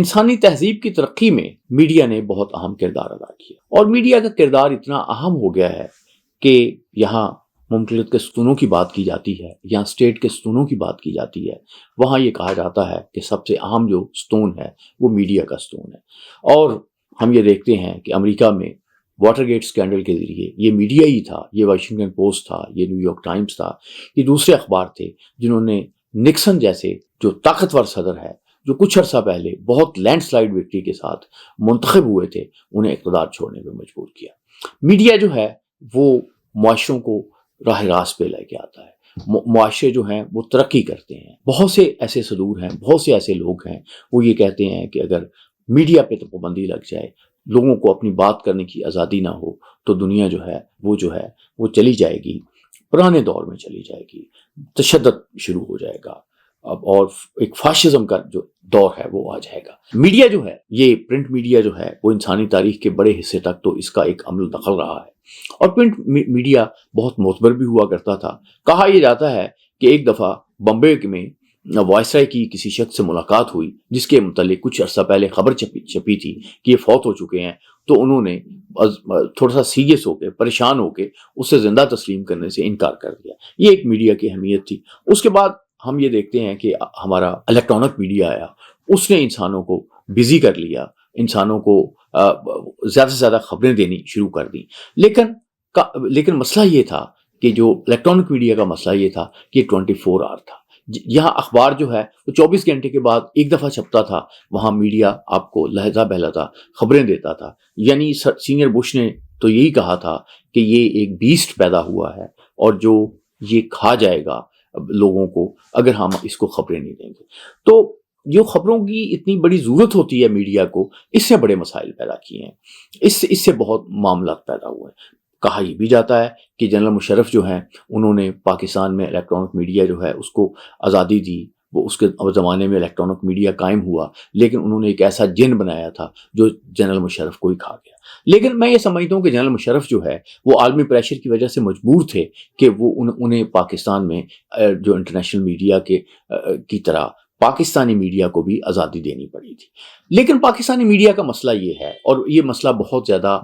انسانی تہذیب کی ترقی میں میڈیا نے بہت اہم کردار ادا کیا، اور میڈیا کا کردار اتنا اہم ہو گیا ہے کہ یہاں مملکت کے ستونوں کی بات کی جاتی ہے، یہاں اسٹیٹ کے ستونوں کی بات کی جاتی ہے، وہاں یہ کہا جاتا ہے کہ سب سے اہم جو ستون ہے وہ میڈیا کا ستون ہے۔ اور ہم یہ دیکھتے ہیں کہ امریکہ میں واٹر گیٹ اسکینڈل کے ذریعے یہ میڈیا ہی تھا، یہ واشنگٹن پوسٹ تھا، یہ نیو یارک ٹائمز تھا، یہ دوسرے اخبار تھے جنہوں نے نکسن جیسے جو طاقتور صدر ہے، جو کچھ عرصہ پہلے بہت لینڈ سلائیڈ وکٹری کے ساتھ منتخب ہوئے تھے، انہیں اقتدار چھوڑنے پہ مجبور کیا۔ میڈیا جو ہے وہ معاشروں کو راہ راست پہ لے کے آتا ہے، معاشرے جو ہیں وہ ترقی کرتے ہیں۔ بہت سے ایسے صدور ہیں، بہت سے ایسے لوگ ہیں، وہ یہ کہتے ہیں کہ اگر میڈیا پہ تو پابندی لگ جائے، لوگوں کو اپنی بات کرنے کی آزادی نہ ہو، تو دنیا جو ہے وہ چلی جائے گی، پرانے دور میں چلی جائے گی، تشدد شروع ہو جائے گا، اور ایک فاشزم کا جو دور ہے وہ آ جائے گا۔ میڈیا جو ہے، یہ پرنٹ میڈیا جو ہے، وہ انسانی تاریخ کے بڑے حصے تک تو اس کا ایک عمل دخل رہا ہے، اور پرنٹ میڈیا بہت معتبر بھی ہوا کرتا تھا۔ کہا یہ جاتا ہے کہ ایک دفعہ بمبے میں وائسرائے کی کسی شخص سے ملاقات ہوئی جس کے متعلق کچھ عرصہ پہلے خبر چھپی تھی کہ یہ فوت ہو چکے ہیں، تو انہوں نے تھوڑا سا سیریس ہو کے، پریشان ہو کے اسے زندہ تسلیم کرنے سے انکار کر دیا۔ یہ ایک میڈیا کی اہمیت تھی۔ اس کے بعد ہم یہ دیکھتے ہیں کہ ہمارا الیکٹرانک میڈیا آیا، اس نے انسانوں کو بزی کر لیا، انسانوں کو زیادہ سے زیادہ خبریں دینی شروع کر دیں۔ لیکن مسئلہ یہ تھا کہ جو الیکٹرانک میڈیا کا مسئلہ یہ تھا کہ یہ 24 آور تھا۔ یہاں اخبار جو ہے وہ 24 گھنٹے کے بعد ایک دفعہ چھپتا تھا، وہاں میڈیا آپ کو لہجہ بہلاتا خبریں دیتا تھا۔ یعنی سینئر بش نے تو یہی کہا تھا کہ یہ ایک بیسٹ پیدا ہوا ہے، اور جو یہ کھا جائے گا لوگوں کو اگر ہم اس کو خبریں نہیں دیں گے۔ تو جو خبروں کی اتنی بڑی ضرورت ہوتی ہے میڈیا کو، اس سے بڑے مسائل پیدا کیے ہیں، اس سے بہت معاملات پیدا ہوئے ہیں۔ کہا یہ بھی جاتا ہے کہ جنرل مشرف جو ہیں، انہوں نے پاکستان میں الیکٹرانک میڈیا جو ہے اس کو آزادی دی، وہ اس کے زمانے میں الیکٹرانک میڈیا قائم ہوا، لیکن انہوں نے ایک ایسا جن بنایا تھا جو جنرل مشرف کو ہی کھا گیا۔ لیکن میں یہ سمجھتا ہوں کہ جنرل مشرف جو ہے وہ عالمی پریشر کی وجہ سے مجبور تھے کہ وہ انہیں پاکستان میں جو انٹرنیشنل میڈیا کی طرح پاکستانی میڈیا کو بھی آزادی دینی پڑی تھی۔ لیکن پاکستانی میڈیا کا مسئلہ یہ ہے، اور یہ مسئلہ بہت زیادہ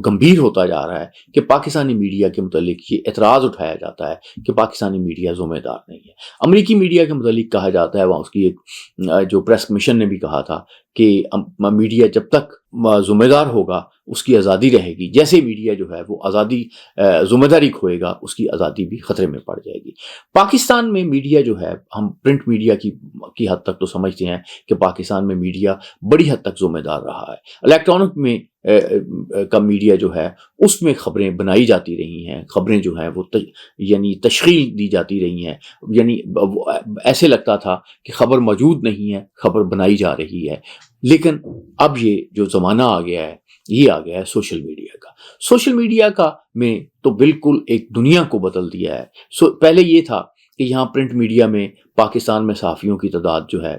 گمبھیر ہوتا جا رہا ہے، کہ پاکستانی میڈیا کے متعلق یہ اعتراض اٹھایا جاتا ہے کہ پاکستانی میڈیا ذمہ دار نہیں ہے۔ امریکی میڈیا کے متعلق کہا جاتا ہے، وہاں اس کی ایک جو پریس کمیشن نے بھی کہا تھا کہ میڈیا جب تک ذمہ دار ہوگا اس کی آزادی رہے گی، جیسے میڈیا جو ہے وہ آزادی ذمہ داری کھوئے گا اس کی آزادی بھی خطرے میں پڑ جائے گی۔ پاکستان میں میڈیا جو ہے، ہم پرنٹ میڈیا کی حد تک تو سمجھتے ہیں کہ پاکستان میں میڈیا بڑی حد تک ذمہ دار رہا ہے۔ الیکٹرانک میں کا میڈیا جو ہے اس میں خبریں بنائی جاتی رہی ہیں، خبریں جو ہیں وہ یعنی تشکیل دی جاتی رہی ہیں، یعنی ایسے لگتا تھا کہ خبر موجود نہیں ہے، خبر بنائی جا رہی ہے۔ لیکن اب یہ جو زمانہ آ گیا ہے، یہ آ گیا ہے سوشل میڈیا کا۔ سوشل میڈیا کا میں تو بالکل ایک دنیا کو بدل دیا ہے۔ پہلے یہ تھا کہ یہاں پرنٹ میڈیا میں پاکستان میں صحافیوں کی تعداد جو ہے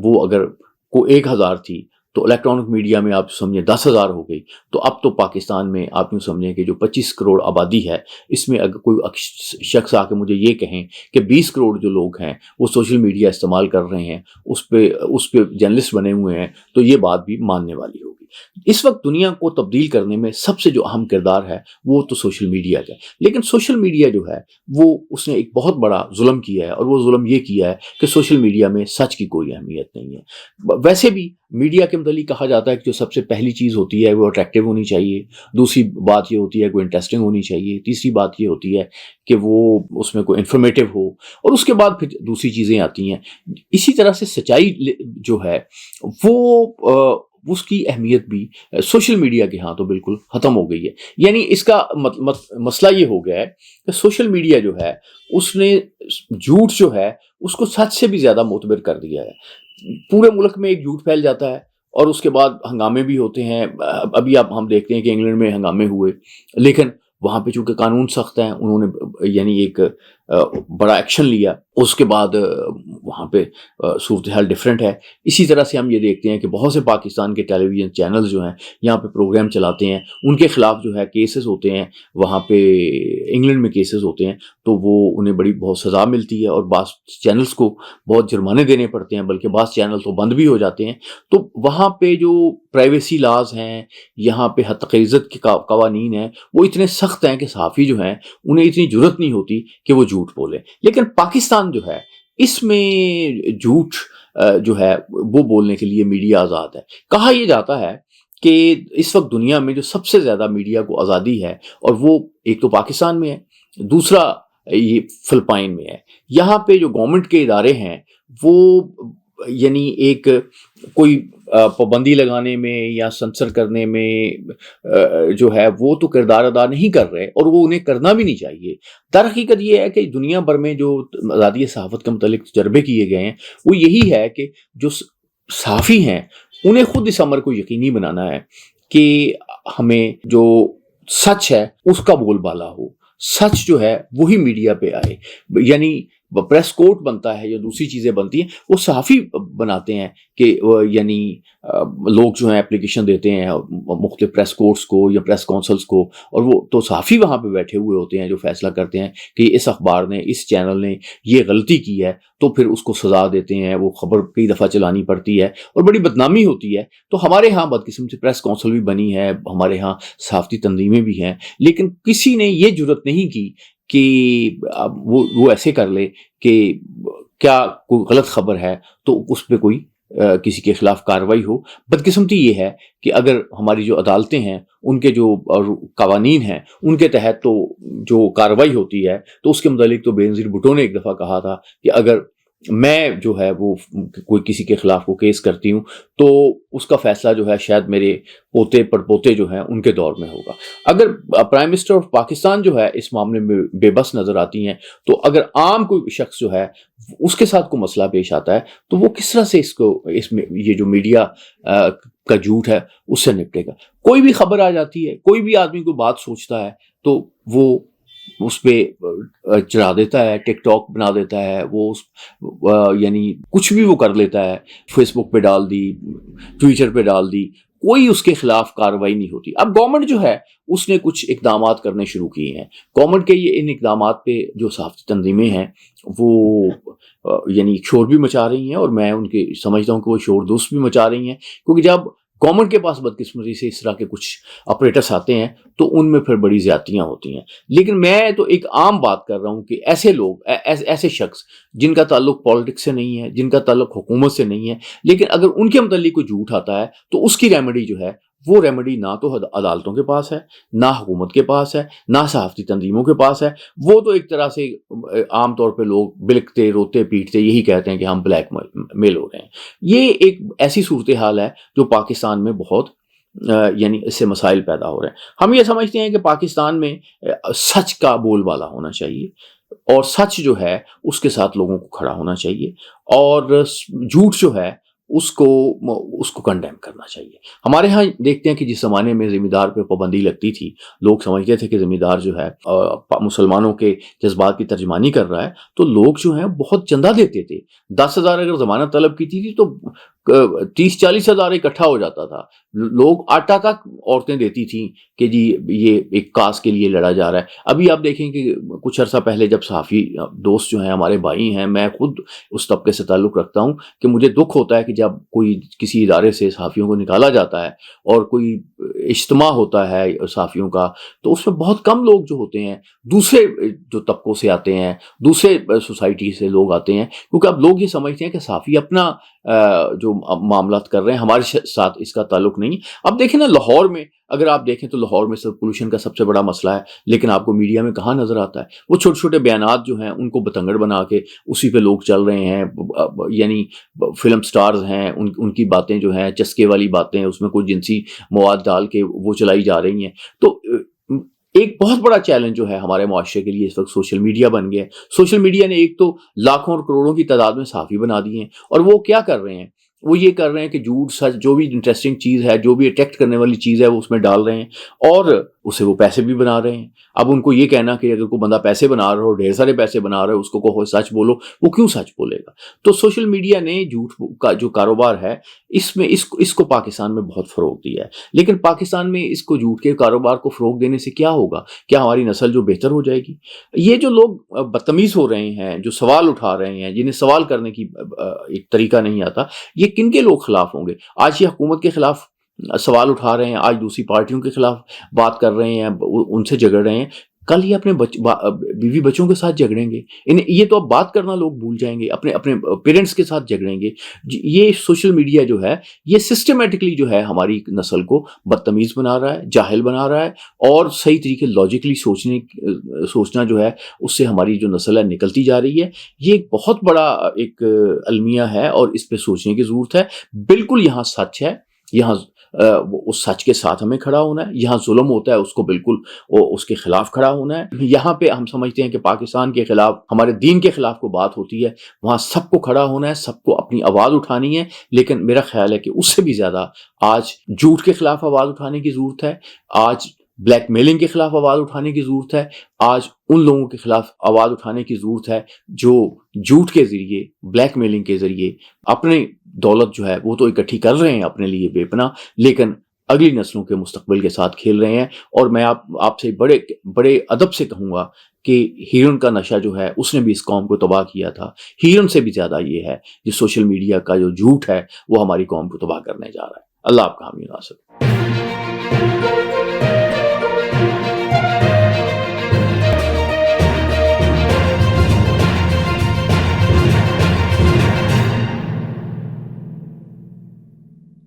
وہ اگر کوئی 1000 تھی، تو الیکٹرانک میڈیا میں آپ سمجھیں 10,000 ہو گئی۔ تو اب تو پاکستان میں آپ یوں سمجھیں کہ جو 25 کروڑ آبادی ہے، اس میں اگر کوئی شخص آ کے مجھے یہ کہیں کہ 20 کروڑ جو لوگ ہیں وہ سوشل میڈیا استعمال کر رہے ہیں، اس پہ جرنلسٹ بنے ہوئے ہیں، تو یہ بات بھی ماننے والی ہوگی۔ اس وقت دنیا کو تبدیل کرنے میں سب سے جو اہم کردار ہے وہ تو سوشل میڈیا کا ہے۔ لیکن سوشل میڈیا جو ہے وہ اس نے ایک بہت بڑا ظلم کیا ہے، اور وہ ظلم یہ کیا ہے کہ سوشل میڈیا میں سچ کی کوئی اہمیت نہیں ہے۔ ویسے بھی میڈیا کے متعلق کہا جاتا ہے کہ جو سب سے پہلی چیز ہوتی ہے وہ اٹریکٹیو ہونی چاہیے، دوسری بات یہ ہوتی ہے کوئی انٹرسٹنگ ہونی چاہیے، تیسری بات یہ ہوتی ہے کہ وہ اس میں کوئی انفارمیٹیو ہو، اور اس کے بعد پھر دوسری چیزیں آتی ہیں۔ اسی طرح سے سچائی جو ہے وہ اس کی اہمیت بھی سوشل میڈیا کے ہاں تو بالکل ختم ہو گئی ہے۔ یعنی اس کا مسئلہ یہ ہو گیا ہے کہ سوشل میڈیا جو ہے اس نے جھوٹ جو ہے اس کو سچ سے بھی زیادہ معتبر کر دیا ہے۔ پورے ملک میں ایک جھوٹ پھیل جاتا ہے، اور اس کے بعد ہنگامے بھی ہوتے ہیں۔ ابھی ہم دیکھتے ہیں کہ انگلینڈ میں ہنگامے ہوئے، لیکن وہاں پہ چونکہ قانون سخت ہیں، انہوں نے یعنی ایک بڑا ایکشن لیا، اس کے بعد وہاں پہ صورتحال ڈفرینٹ ہے۔ اسی طرح سے ہم یہ دیکھتے ہیں کہ بہت سے پاکستان کے ٹیلی ویژن چینلز جو ہیں یہاں پہ پروگرام چلاتے ہیں، ان کے خلاف جو ہے کیسز ہوتے ہیں، وہاں پہ انگلینڈ میں کیسز ہوتے ہیں تو وہ انہیں بہت سزا ملتی ہے، اور بعض چینلز کو بہت جرمانے دینے پڑتے ہیں، بلکہ بعض چینل تو بند بھی ہو جاتے ہیں۔ تو وہاں پہ جو پرائیویسی لاز ہیں، یہاں پہ حق عزت کے قوانین ہیں، وہ اتنے سخت ہیں کہ صحافی جو ہیں انہیں اتنی جرت نہیں ہوتی کہ وہ جھوٹ بولیں۔ لیکن پاکستان جو ہے اس میں جھوٹ جو ہے وہ بولنے کے لیے میڈیا آزاد ہے۔ کہا یہ جاتا ہے کہ اس وقت دنیا میں جو سب سے زیادہ میڈیا کو آزادی ہے، اور وہ ایک تو پاکستان میں ہے، دوسرا یہ فلپائن میں ہے۔ یہاں پہ جو گورنمنٹ کے ادارے ہیں وہ یعنی ایک کوئی پابندی لگانے میں یا سنسر کرنے میں جو ہے وہ تو کردار ادا نہیں کر رہے، اور وہ انہیں کرنا بھی نہیں چاہیے۔ در حقیقت یہ ہے کہ دنیا بھر میں جو آزادی صحافت کے متعلق تجربے کیے گئے ہیں وہ یہی ہے کہ جو صحافی ہیں انہیں خود اس امر کو یقینی بنانا ہے کہ ہمیں جو سچ ہے اس کا بول بالا ہو، سچ جو ہے وہی میڈیا پہ آئے۔ یعنی پریس کوٹ بنتا ہے یا دوسری چیزیں بنتی ہیں وہ صحافی بناتے ہیں کہ یعنی لوگ جو ہیں اپلیکیشن دیتے ہیں مختلف پریس کورٹس کو یا پریس کونسلز کو، اور وہ تو صحافی وہاں پہ بیٹھے ہوئے ہوتے ہیں جو فیصلہ کرتے ہیں کہ اس اخبار نے، اس چینل نے یہ غلطی کی ہے، تو پھر اس کو سزا دیتے ہیں، وہ خبر کئی دفعہ چلانی پڑتی ہے اور بڑی بدنامی ہوتی ہے۔ تو ہمارے ہاں بدقسمتی سے پریس کونسل بھی بنی ہے، ہمارے ہاں صحافتی تنظیمیں بھی ہیں، لیکن کسی نے یہ جرت نہیں کی کہ وہ ایسے کر لے کہ کیا کوئی غلط خبر ہے تو اس پہ کوئی کسی کے خلاف کارروائی ہو۔ بدقسمتی یہ ہے کہ اگر ہماری جو عدالتیں ہیں ان کے جو قوانین ہیں ان کے تحت تو جو کارروائی ہوتی ہے تو اس کے متعلق تو بے نظیر بھٹو نے ایک دفعہ کہا تھا کہ اگر میں جو ہے وہ کوئی کسی کے خلاف کو کیس کرتی ہوں تو اس کا فیصلہ جو ہے شاید میرے پوتے پڑپوتے جو ہیں ان کے دور میں ہوگا۔ اگر پرائم منسٹر آف پاکستان جو ہے اس معاملے میں بے بس نظر آتی ہیں، تو اگر عام کوئی شخص جو ہے اس کے ساتھ کوئی مسئلہ پیش آتا ہے تو وہ کس طرح سے اس میں یہ جو میڈیا کا جھوٹ ہے اس سے نپٹے گا؟ کوئی بھی خبر آ جاتی ہے، کوئی بھی آدمی کوئی بات سوچتا ہے تو وہ اس پہ چڑھا دیتا ہے، ٹک ٹاک بنا دیتا ہے، وہ یعنی کچھ بھی وہ کر لیتا ہے، فیس بک پہ ڈال دی، ٹویٹر پہ ڈال دی، کوئی اس کے خلاف کارروائی نہیں ہوتی۔ اب گورنمنٹ جو ہے اس نے کچھ اقدامات کرنے شروع کیے ہیں۔ گورنمنٹ کے یہ ان اقدامات پہ جو صحافتی تنظیمیں ہیں وہ یعنی شور بھی مچا رہی ہیں، اور میں ان کے سمجھتا ہوں کہ وہ شور دوست بھی مچا رہی ہیں، کیونکہ جب گورنمنٹ کے پاس بدقسمتی سے اس طرح کے کچھ آپریٹرس آتے ہیں تو ان میں پھر بڑی زیادتیاں ہوتی ہیں۔ لیکن میں تو ایک عام بات کر رہا ہوں کہ ایسے لوگ، ایسے شخص جن کا تعلق پالیٹکس سے نہیں ہے، جن کا تعلق حکومت سے نہیں ہے، لیکن اگر ان کے متعلق کوئی جھوٹ آتا ہے تو اس کی ریمیڈی جو ہے وہ ریمیڈی نہ تو عدالتوں کے پاس ہے، نہ حکومت کے پاس ہے، نہ صحافتی تنظیموں کے پاس ہے۔ وہ تو ایک طرح سے عام طور پہ لوگ بلکتے روتے پیٹتے یہی کہتے ہیں کہ ہم بلیک میل ہو رہے ہیں۔ یہ ایک ایسی صورتحال ہے جو پاکستان میں بہت یعنی اس سے مسائل پیدا ہو رہے ہیں۔ ہم یہ سمجھتے ہیں کہ پاکستان میں سچ کا بول بالا ہونا چاہیے، اور سچ جو ہے اس کے ساتھ لوگوں کو کھڑا ہونا چاہیے، اور جھوٹ جو ہے اس کو کنڈیم کرنا چاہیے۔ ہمارے ہاں دیکھتے ہیں کہ جس زمانے میں ذمہ دار پہ پابندی لگتی تھی، لوگ سمجھتے تھے کہ ذمہ دار جو ہے مسلمانوں کے جذبات کی ترجمانی کر رہا ہے، تو لوگ جو ہیں بہت چندہ دیتے تھے۔ 10,000 اگر ضمانت طلب کی تھی تو 30-40 ہزار اکٹھا ہو جاتا تھا۔ لوگ آٹا تک عورتیں دیتی تھیں کہ جی یہ ایک کاز کے لیے لڑا جا رہا ہے۔ ابھی آپ دیکھیں کہ کچھ عرصہ پہلے جب صحافی دوست جو ہیں ہمارے بھائی ہیں، میں خود اس طبقے سے تعلق رکھتا ہوں کہ مجھے دکھ ہوتا ہے کہ جب کوئی کسی ادارے سے صحافیوں کو نکالا جاتا ہے اور کوئی اجتماع ہوتا ہے صحافیوں کا، تو اس میں بہت کم لوگ جو ہوتے ہیں دوسرے جو طبقوں سے آتے ہیں، دوسرے سوسائٹی سے لوگ آتے ہیں، کیونکہ اب لوگ یہ سمجھتے ہیں کہ صحافی اپنا جو معاملات کر رہے ہیں ہمارے ساتھ اس کا تعلق نہیں۔ اب دیکھیں نا، لاہور میں اگر آپ دیکھیں تو لاہور میں پولوشن کا سب سے بڑا مسئلہ ہے، لیکن آپ کو میڈیا میں کہاں نظر آتا ہے؟ وہ چھوٹے چھوٹے بیانات جو ہیں ان کو بتنگڑ بنا کے اسی پہ لوگ چل رہے ہیں، یعنی فلم سٹارز ہیں ان کی باتیں جو ہیں چسکے والی باتیں، اس میں کوئی جنسی مواد ڈال کے وہ چلائی جا رہی ہیں۔ تو ایک بہت بڑا چیلنج جو ہے ہمارے معاشرے کے لیے اس وقت سوشل میڈیا بن گیا ہے۔ سوشل میڈیا نے ایک تو لاکھوں اور کروڑوں کی تعداد میں صحافی بنا دیے ہیں، اور وہ کیا کر رہے ہیں؟ وہ یہ کر رہے ہیں کہ جھوٹ سچ جو بھی انٹرسٹنگ چیز ہے، جو بھی اٹریکٹ کرنے والی چیز ہے وہ اس میں ڈال رہے ہیں، اور اسے وہ پیسے بھی بنا رہے ہیں. اب ان کو یہ کہنا کہ اگر کوئی بندہ پیسے بنا رہا ہو، ڈھیر سارے پیسے بنا رہا ہے، اس کو کہو سچ بولو، وہ کیوں سچ بولے گا؟ تو سوشل میڈیا نے جھوٹ کا جو کاروبار ہے اس کو پاکستان میں بہت فروغ دیا ہے. لیکن پاکستان میں اس کو جھوٹ کے کاروبار کو فروغ دینے سے کیا ہوگا؟ کیا ہماری نسل جو بہتر ہو جائے گی؟ یہ جو لوگ بدتمیز ہو رہے ہیں، جو سوال اٹھا رہے ہیں، جنہیں سوال کرنے کی ایک طریقہ نہیں آتا، یہ کن کے لوگ خلاف ہوں گے؟ آج یہ حکومت کے خلاف سوال اٹھا رہے ہیں، آج دوسری پارٹیوں کے خلاف بات کر رہے ہیں، ان سے جھگڑ رہے ہیں، کل یہ اپنے بیوی بچوں کے ساتھ جھگڑیں گے. یہ تو اب بات کرنا لوگ بھول جائیں گے، اپنے پیرنٹس کے ساتھ جھگڑیں گے. یہ سوشل میڈیا جو ہے یہ سسٹمیٹکلی جو ہے ہماری نسل کو بدتمیز بنا رہا ہے، جاہل بنا رہا ہے، اور صحیح طریقے لاجیکلی سوچنا جو ہے اس سے ہماری جو نسل ہے نکلتی جا رہی ہے. یہ ایک بہت بڑا ایک المیہ ہے اور اس پہ سوچنے کی ضرورت ہے. بالکل یہاں سچ ہے، یہاں اس سچ کے ساتھ ہمیں کھڑا ہونا ہے. یہاں ظلم ہوتا ہے اس کو بالکل اس کے خلاف کھڑا ہونا ہے. یہاں پہ ہم سمجھتے ہیں کہ پاکستان کے خلاف، ہمارے دین کے خلاف کوئی بات ہوتی ہے، وہاں سب کو کھڑا ہونا ہے، سب کو اپنی آواز اٹھانی ہے. لیکن میرا خیال ہے کہ اس سے بھی زیادہ آج جھوٹ کے خلاف آواز اٹھانے کی ضرورت ہے، آج بلیک میلنگ کے خلاف آواز اٹھانے کی ضرورت ہے، آج ان لوگوں کے خلاف آواز اٹھانے کی ضرورت ہے جو جھوٹ کے ذریعے، بلیک میلنگ کے ذریعے اپنی دولت جو ہے وہ تو اکٹھی کر رہے ہیں اپنے لیے بے پناہ، لیکن اگلی نسلوں کے مستقبل کے ساتھ کھیل رہے ہیں. اور میں آپ سے بڑے ادب سے کہوں گا کہ ہیرون کا نشہ جو ہے اس نے بھی اس قوم کو تباہ کیا تھا. ہیرون سے بھی زیادہ یہ ہے کہ سوشل میڈیا کا جو جھوٹ ہے وہ ہماری قوم کو تباہ کرنے جا رہا ہے. اللہ آپ کا حامی ناصر.